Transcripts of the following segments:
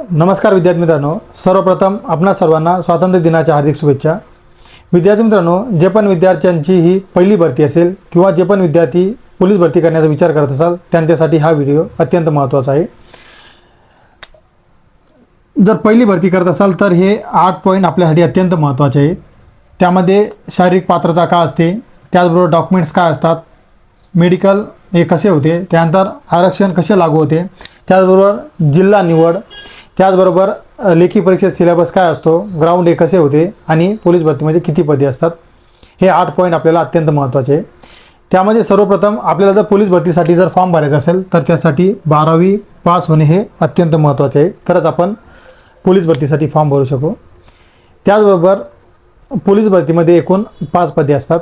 नमस्कार विद्यार्थी मित्रांनो, सर्वप्रथम आपणा सर्वांना स्वातंत्र्य दिनाच्या हार्दिक शुभेच्छा। विद्यार्थी मित्रांनो, जे पण विद्यार्थ्यांची ही पहिली भरती असेल किंवा जे पण विद्यार्थी पोलीस भरती करण्याचा विचार करत असाल त्यांच्यासाठी हा व्हिडिओ अत्यंत महत्त्वाचा आहे। जर पहिली भरती करत असाल तर हे 8 पॉइंट आपल्यासाठी अत्यंत महत्त्वाचे आहेत। त्यामध्ये शारीरिक पात्रता काय असते, त्याचबरोबर डॉक्युमेंट्स काय असतात, मेडिकल हे कसे होते, त्यानंतर आरक्षण कसे लागू होते, त्याचबरोबर जिल्हा निवड, त्याचबरोबर लेखी परीक्षेत सिलेबस काय असतो, ग्राउंड हे कसे होते आणि पोलीस भरतीमध्ये किती पदे असतात, हे 8 पॉइंट आपल्याला अत्यंत महत्त्वाचे आहे। त्यामध्ये सर्वप्रथम आपल्याला जर पोलीस भरतीसाठी जर फॉर्म भरायचा असेल तर त्यासाठी 12वी पास होणे हे अत्यंत महत्त्वाचे आहे, तरच आपण पोलीस भरतीसाठी फॉर्म भरू शकू। त्याचबरोबर पोलीस भरतीमध्ये एकूण 5 पदे असतात।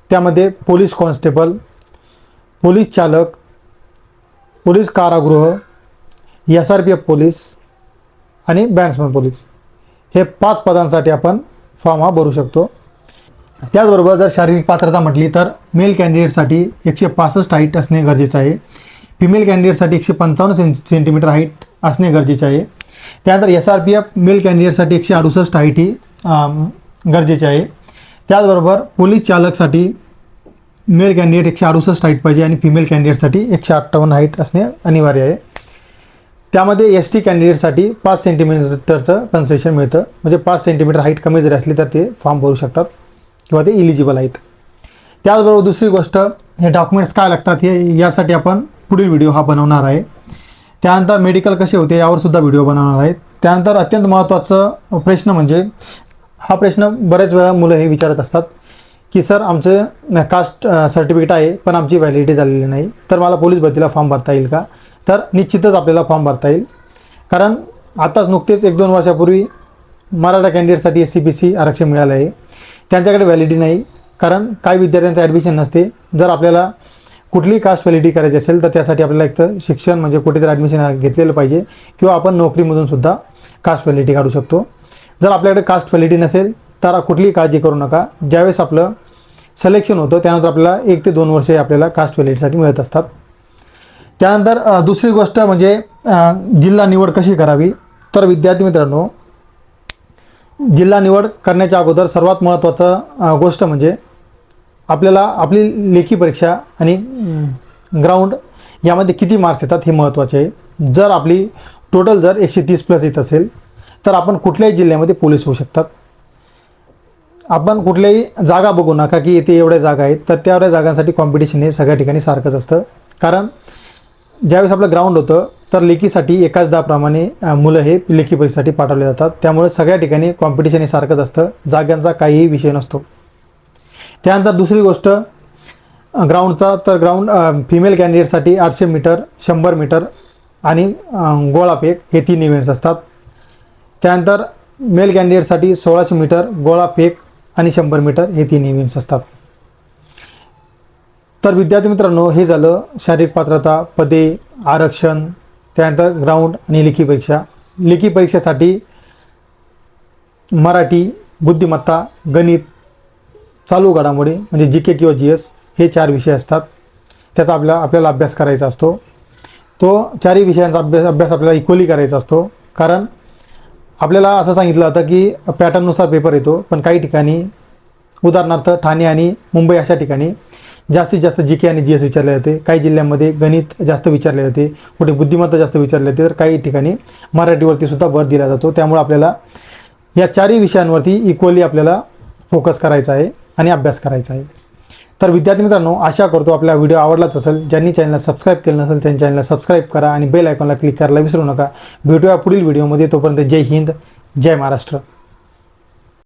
त्यामध्ये पोलीस कॉन्स्टेबल, पोलीस चालक, पोलीस कारागृह, SRPF पोलीस आणि बँड्समन पोलीस, हे 5 पदांसाठी आपण फॉर्म हा भरू शकतो। त्याचबरोबर जर शारीरिक पात्रता म्हटली तर मेल कॅन्डिडेटसाठी 165 हाईट असणे गरजेचे आहे, फिमेल कॅन्डिडेटसाठी 155 सेंटीमीटर हाईट असणे गरजेचे आहे। त्यानंतर SRPF मेल कॅन्डिडेटसाठी 168 हाईट ही गरजेचे आहे। त्याचबरोबर पोलीस चालकसाठी मेल कॅन्डिडेट 168 हाईट पाहिजे आणि फिमेल कॅन्डिडेटसाठी 158 हाईट असणे अनिवार्य आहे। त्यामध्ये ST कॅन्डिडेटसाठी 5 सेंटीमीटरचं कन्सेशन मिळतं, म्हणजे 5 सेंटीमीटर हाईट कमी जरी असली तर ते फॉर्म भरू शकतात किंवा ते इलिजिबल आहेत। त्याचबरोबर दुसरी गोष्ट, हे डॉक्युमेंट्स काय लागतात हे यासाठी आपण पुढील व्हिडिओ हा बनवणार आहे। त्यानंतर मेडिकल कसे होते यावर सुद्धा व्हिडिओ बनवणार आहे। त्यानंतर अत्यंत महत्त्वाचा प्रश्न म्हणजे, हा प्रश्न बरेच वेळा मुलं हे विचारत असतात की सर आमचं कास्ट सर्टिफिकेट आहे पण आमची व्हॅलिडिटी झालेली नाही, तर मला पोलीस भरतीला फॉर्म भरता येईल का? तर निश्चितच आपल्याला फॉर्म भरता येईल, कारण आताच नुकतेच 1-2 वर्षापूर्वी मराठा कॅन्डिडेटसाठी SC-BC आरक्षण मिळालं आहे। त्यांच्याकडे व्हॅलिडिटी नाही, कारण काही विद्यार्थ्यांचं ॲडमिशन नसते। जर आपल्याला कुठली कास्ट व्हॅलिडिटी करायची असेल तर त्यासाठी आपल्याला एक तर शिक्षण म्हणजे कुठेतरी ॲडमिशन घेतलेलं पाहिजे किंवा आपण नोकरीमधून सुद्धा कास्ट व्हॅलिडिटी काढू शकतो। जर आपल्याकडे कास्ट व्हॅलिडिटी नसेल तर कुठलीही काळजी करू नका, ज्यावेळेस आपलं सिलेक्शन होतं त्यानंतर आपल्याला 1 ते 2 वर्षे आपल्याला कास्ट व्हॅलिडिटीसाठी मिळत असतात। त्यानंतर दुसरी गोष्ट म्हणजे जिल्हा निवड कशी करावी, तर विद्यार्थी मित्रांनो, जिल्हा निवड करण्याच्या अगोदर सर्वात महत्त्वाचं गोष्ट म्हणजे आपल्याला आपली लेखी परीक्षा आणि ग्राउंड यामध्ये किती मार्क्स येतात हे महत्त्वाचे आहे। जर आपली टोटल जर 130+ येत असेल तर आपण कुठल्याही जिल्ह्यामध्ये पोलीस होऊ शकतात। आपण कुठल्याही जागा बघू नका की इथे एवढ्या जागा आहेत, तर तेवढ्या जागांसाठी कॉम्पिटिशन हे सगळ्या ठिकाणी सारखंच असतं, कारण ज्यावेळेस आपलं ग्राउंड होतं तर लेखीसाठी एकाच दाप्रमाणे मुलं हे लेखी परीक्षेसाठी पाठवले जातात, त्यामुळे सगळ्या ठिकाणी कॉम्पिटिशन हे सारखंच असतं, जागांचा काहीही विषय नसतो। त्यानंतर दुसरी गोष्ट ग्राउंडचा, तर ग्राउंड फिमेल कॅन्डिडेटसाठी 800 मीटर, 100 मीटर आणि गोळाफेक हे 3 इव्हेंट्स असतात। त्यानंतर मेल कॅन्डिडेटसाठी 1600 मीटर, गोळाफेक आणि 100 मीटर हे 3 इव्हेंट्स असतात। तर विद्यार्थी मित्रांनो, हे झालं शारीरिक पात्रता, पदे, आरक्षण, त्यानंतर ग्राउंड आणि लेखी परीक्षा। लेखी परीक्षेसाठी मराठी, बुद्धिमत्ता, गणित, चालू घडामोडी म्हणजे GK किंवा GS हे 4 विषय असतात। त्याचा आपल्याला अभ्यास करायचा असतो। तो 4ही विषयांचा अभ्यास आपल्याला इक्वली करायचा असतो, कारण आपल्याला असं सांगितलं होतं की पॅटर्ननुसार पेपर येतो, पण काही ठिकाणी उदाहरणार्थ ठाणे आणि मुंबई अशा ठिकाणी जास्तीत जास्त GK आणि GS विचारले जाते, काही जिल्ह्यांमध्ये गणित जास्त विचारले जाते, कुठे बुद्धिमत्ता जास्त विचारले जाते, तर काही ठिकाणी मराठीवरती सुद्धा भर दिला जातो। त्यामुळे आपल्याला या 4ही विषयांवरती इक्वली आपल्याला फोकस करायचा आहे आणि अभ्यास करायचा आहे। तर विद्यार्थी मित्रांनो, आशा करतो आपला व्हिडिओ आवडलाच असेल। ज्यांनी चॅनलला सबस्क्राईब केलं नसेल त्यांनी चॅनलला सबस्क्राईब करा आणि बेल आयकॉनला क्लिक करायला विसरू नका। भेटूया पुढील व्हिडिओमध्ये, तोपर्यंत जय हिंद, जय महाराष्ट्र।